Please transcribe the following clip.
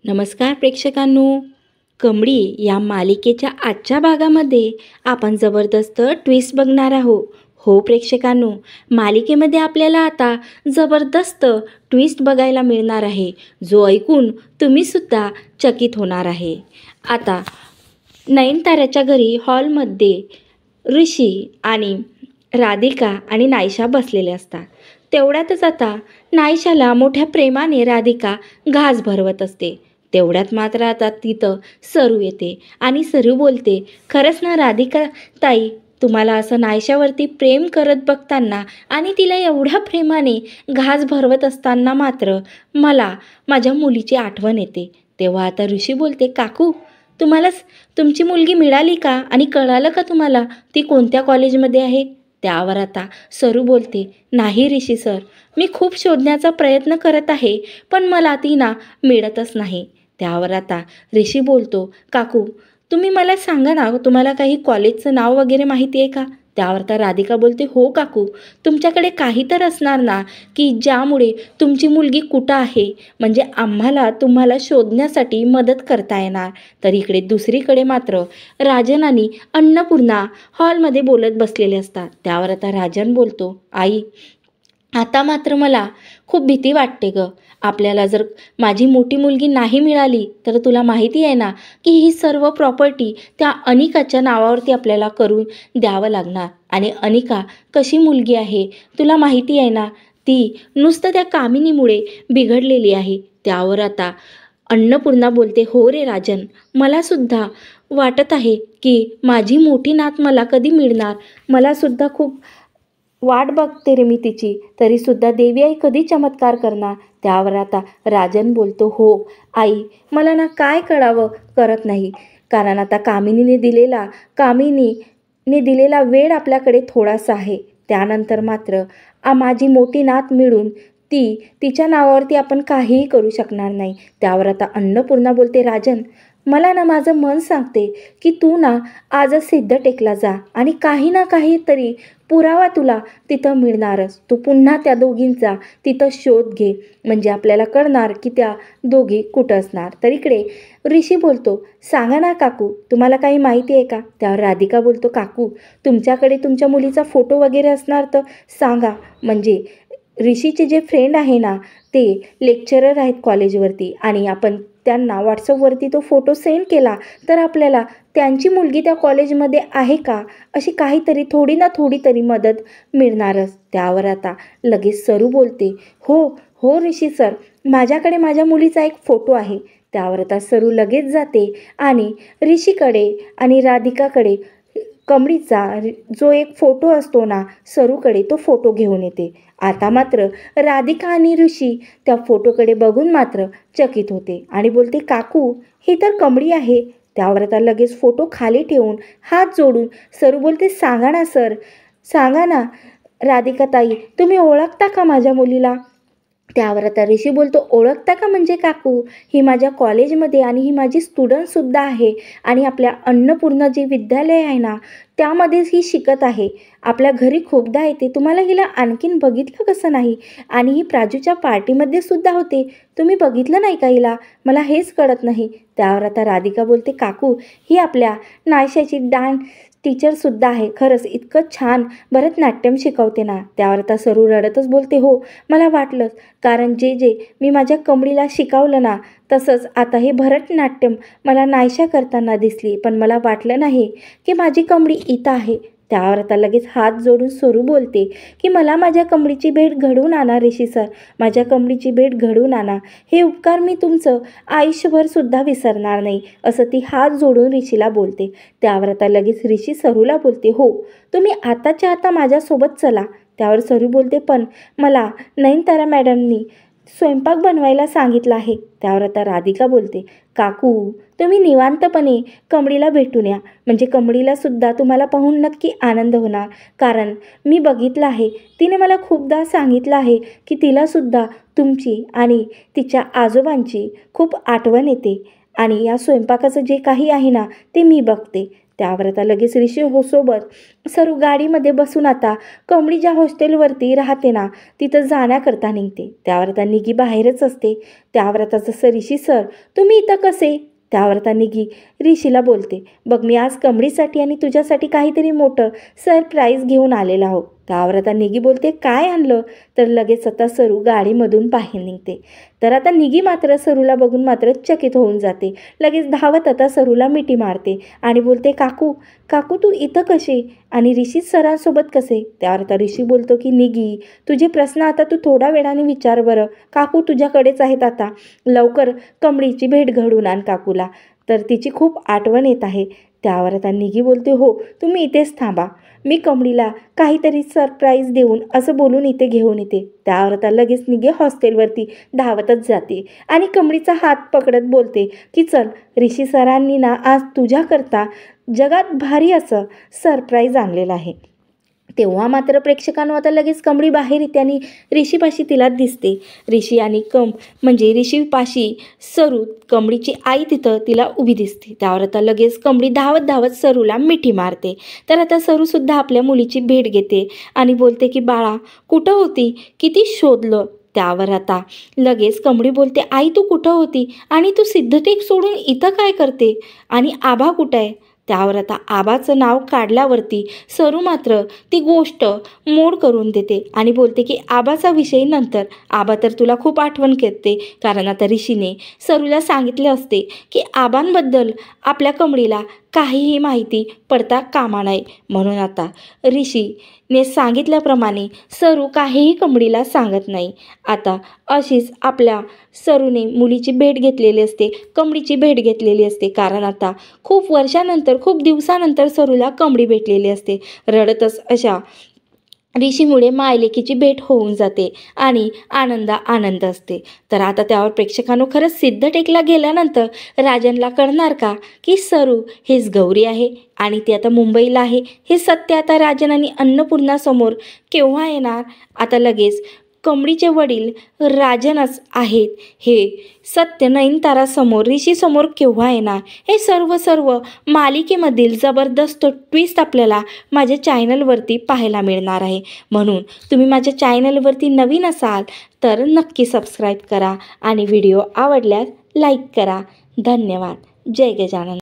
नमस्कार प्रेक्षकांनो. कमळी या मालिकेच्या आजच्या भागामध्ये आपण जबरदस्त ट्विस्ट बघणार आहोत. हो प्रेक्षकांनो, मालिकेमध्ये आपल्याला आता जबरदस्त ट्विस्ट बघायला मिळणार आहे, जो ऐकून तुम्हीसुद्धा चकित होणार आहे. आता नयनताराच्या घरी हॉलमध्ये ऋषी आणि राधिका आणि नायशा बसलेले असतात. तेवढ्यातच आता नायशाला मोठ्या प्रेमाने राधिका घास भरवत असते. तेवढ्यात मात्र आता तिथं सरू येते आणि सरू बोलते, खरंच ना राधिका ताई, तुम्हाला असं नायशावरती प्रेम करत बघताना आणि तिला एवढ्या प्रेमाने घास भरवत असताना मात्र मला माझ्या मुलीची आठवण येते. तेव्हा आता ऋषी बोलते, काकू तुम्हालाच तुमची मुलगी मिळाली का आणि कळालं का तुम्हाला ती कोणत्या कॉलेजमध्ये आहे? त्यावर आता सरू बोलते, नाही ऋषी सर, मी खूप शोधण्याचा प्रयत्न करत आहे, पण मला ती ना मिळतच नाही. त्यावर आता ऋषी बोलतो, काकू तुम्ही मला सांगा ना, तुम्हाला काही कॉलेजचं नाव वगैरे माहिती आहे का? त्यावर तर राधिका बोलते, हो काकू, तुमच्याकडे काही तर असणार ना, की ज्यामुळे तुमची मुलगी कुठं आहे, म्हणजे आम्हाला तुम्हाला शोधण्यासाठी मदत करता येणार. तर इकडे दुसरीकडे मात्र राजन आणि अन्नपूर्णा हॉलमध्ये बोलत बसलेले असतात. त्यावर आता राजन बोलतो, आई आता मात्र मला खूप भीती वाटते ग. आपल्याला जर माझी मोठी मुलगी नाही मिळाली तर तुला माहिती आहे ना, की ही सर्व प्रॉपर्टी त्या अनिकाच्या नावावरती आपल्याला करून द्यावं लागणार. आणि अनिका कशी मुलगी आहे तुला माहिती आहे ना, ती नुसतं त्या कामिनीमुळे बिघडलेली आहे. त्यावर आता अन्नपूर्णा बोलते, हो रे राजन, मलासुद्धा वाटत आहे की माझी मोठी नात मला कधी मिळणार. मलासुद्धा खूप वाट बघते रे मी तिची, तरीसुद्धा देवी आई कधी चमत्कार करणार. त्यावर आता राजन बोलतो, हो आई, मला ना काय कळावं करत नाही, कारण आता कामिनीने दिलेला वेळ आपल्याकडे थोडासा आहे. त्यानंतर मात्र माझी मोठी नात मिळून तिच्या नावावरती आपण काहीही करू शकणार नाही. त्यावर आता अन्नपूर्णा बोलते, राजन, मला ना माझं मन सांगते की तू ना आजच सिद्धटेकला जा आणि काही ना काहीतरी पुरावा तुला तिथं मिळणारच. तू पुन्हा त्या दोघींचा तिथं शोध घे, म्हणजे आपल्याला कळणार की त्या दोघी कुठं असणार. तर इकडे ऋषी बोलतो, सांगा ना काकू, तुम्हाला काही माहिती आहे का? त्यावर राधिका बोलतो, काकू तुमच्याकडे तुमच्या मुलीचा फोटो वगैरे असणार तर सांगा, म्हणजे ऋषीचे जे फ्रेंड आहे ना, ते लेक्चरर आहेत कॉलेजवरती आणि आपण त्यांना व्हॉट्सअपवरती तो फोटो सेंड केला तर आपल्याला त्यांची मुलगी त्या कॉलेजमध्ये आहे का अशी काहीतरी थोडी ना थोडी तरी मदत मिळणारच. त्यावर आता लगेच सरू बोलते, हो हो ऋषी सर, माझ्याकडे माझ्या मुलीचा एक फोटो आहे. त्यावर आता सरू लगेच जाते आणि ऋषीकडे आणि राधिकाकडे कमळीचा जो एक फोटो असतो ना सरूकडे, तो फोटो घेऊन येते. आता मात्र राधिका आणि ऋषी त्या फोटोकडे बघून मात्र चकित होते आणि बोलते, काकू ही तर कमळी आहे. त्यावर आता लगेच फोटो खाली ठेवून हात जोडून सरू बोलते, सांगा ना सर, सांगा ना राधिका ताई, तुम्ही ओळखता का माझ्या मुलीला? त्यावर आता ऋषी बोलतो, ओळखता का म्हणजे काकू, ही माझ्या कॉलेजमध्ये आणि ही माझी स्टुडंटसुद्धा आहे आणि आपल्या अन्नपूर्णा जे विद्यालय आहे ना त्यामध्येच ही शिकत आहे. आपल्या घरी खूपदा येते, तुम्हाला हिला आणखीन बघितलं कसं नाही? आणि ही प्राजूच्या पार्टीमध्ये सुद्धा होते, तुम्ही बघितलं नाही का हिला? मला हेच कळत नाही. त्यावर आता राधिका बोलते, काकू ही आपल्या नायशाची डान्स टीचरसुद्धा आहे. खरंच इतकं छान भरतनाट्यम शिकवते ना. त्यावर आता सरू रडतच बोलते, हो मला वाटलंच, कारण जे मी माझ्या कमळीला शिकवलं ना तसंच आता हे भरतनाट्यम मला नायशा करताना दिसली, पण मला वाटलं नाही की माझी कमळी इथं आहे. त्यावर आता लगेच हात जोडून सरू बोलते की मला माझ्या कमळीची भेट घडवून आणा ऋषी सर, माझ्या कमळीची भेट घडवून आणा. हे उपकार मी तुमचं आयुष्यभरसुद्धा विसरणार नाही, असं ती हात जोडून ऋषीला बोलते. त्यावर आता लगेच ऋषी सरूला बोलते, हो तुम्ही आताच्या आता माझ्यासोबत चला. त्यावर सरू बोलते, पण मला नयनतारा मॅडमनी स्वयंपाक बनवायला सांगितलं आहे. त्यावर आता राधिका बोलते, काकू तुम्ही निवांतपणे कमळीला भेटून या, म्हणजे कमळीलासुद्धा तुम्हाला पाहून नक्की आनंद होणार, कारण मी बघितलं आहे, तिने मला खूपदा सांगितलं आहे की तिलासुद्धा तुमची आणि तिच्या आजोबांची खूप आठवण येते आणि या स्वयंपाकाचं जे काही आहे ना ते मी बघते. त्यावर आता लगेच ऋषी सोबत सरू गाडीमध्ये बसून आता कमळी ज्या हॉस्टेलवरती राहते ना तिथं जाण्याकरता निघते. त्यावर आता निगी बाहेरच असते. त्यावर आता जसं ऋषी सर तुम्ही इथं कसे? त्यावर आता निगी ऋषीला बोलते, बघ मी आज कमळीसाठी आणि तुझ्यासाठी काहीतरी मोठं सरप्राईज घेऊन आलेला आहो. त्यावर आता निगी बोलते, काय आणलं? तर लगेच आता सरू गाडीमधून बाहेर निघते. तर आता निगी मात्र सरूला बघून मात्र चकित होऊन जाते. लगेच धावत आता सरूला मिठी मारते आणि बोलते, काकू काकू तू इथं कशी आणि ऋषी सरांसोबत कसे? त्यावर आता ऋषी बोलतो की निगी तुझे प्रश्न आता तू थोडा वेळाने विचार बरं, काकू तुझ्याकडेच आहेत. आता लवकर कमळीची भेट घडवून आण काकूला, तर तिची खूप आठवण येत आहे. त्यावर आता निगी बोलते, हो तुम्ही इथेच थांबा, मी कमळीला काहीतरी सरप्राईज देऊन असं बोलून इथे घेऊन येते. त्यावर आता लगेच निगी हॉस्टेलवरती धावतच जाते आणि कमळीचा हात पकडत बोलते की चल ऋषी सरांनी ना आज तुझ्याकरता जगात भारी असं सरप्राईज आणलेलं आहे. तेव्हा मात्र प्रेक्षकांनो आता लगेच कमळी बाहेर येते आणि ऋषीपाशी तिला दिसते. ऋषी आणि म्हणजे ऋषीपाशी सरू कमळीची आई तिथं तिला उभी दिसते. त्यावर आता लगेच कमळी धावत धावत सरूला मिठी मारते. तर आता सरूसुद्धा आपल्या मुलीची भेट घेते आणि बोलते की बाळा कुठं होती, किती शोधलं. त्यावर आता लगेच कमळी बोलते, आई तू कुठं होती आणि तू सिद्धटेक सोडून इथं काय करते आणि आभा कुठं आहे? त्यावर आता आबाचं नाव काढल्यावरती सरू मात्र ती गोष्ट मोड करून देते आणि बोलते की आबाचा विषय नंतर, आबा तर तुला खूप आठवण करते, कारण आता ऋषीने सरूला सांगितले असते की आबांबद्दल आपल्या कमळीला काहीही माहिती पडता कामा नये. म्हणून आता ऋषीने सांगितल्याप्रमाणे सरू काहीही कमळीला सांगत नाही. आता अशीच आपल्या सरूने मुलीची भेट घेतलेली असते, कमळीची भेट घेतलेली असते, कारण आता खूप वर्षानंतर खूप दिवसानंतर सरूला कमळी भेटलेली असते. रडतच अशा ऋषीमुळे मायलेकीची भेट होऊन जाते आणि आनंद असते. तर आता त्यावर प्रेक्षकांनो खरंच सिद्धटेकला गेल्यानंतर राजनला कळणार का की सरू हेच गौरी आहे आणि ती आता मुंबईला आहे? हे सत्य आता राजन आणि अन्नपूर्णासमोर केव्हा येणार? आता लगेच कमळीचे वडील राजनच आहेत हे सत्य नयनतारासमोर ऋषीसमोर केव्हा येणार? हे सर्व मालिकेमधील जबरदस्त ट्विस्ट आपल्याला माझ्या चॅनलवरती पाहायला मिळणार आहे. म्हणून तुम्ही माझ्या चॅनलवरती नवीन असाल तर नक्की सबस्क्राईब करा आणि व्हिडिओ आवडल्यास लाईक करा. धन्यवाद. जय गजानन.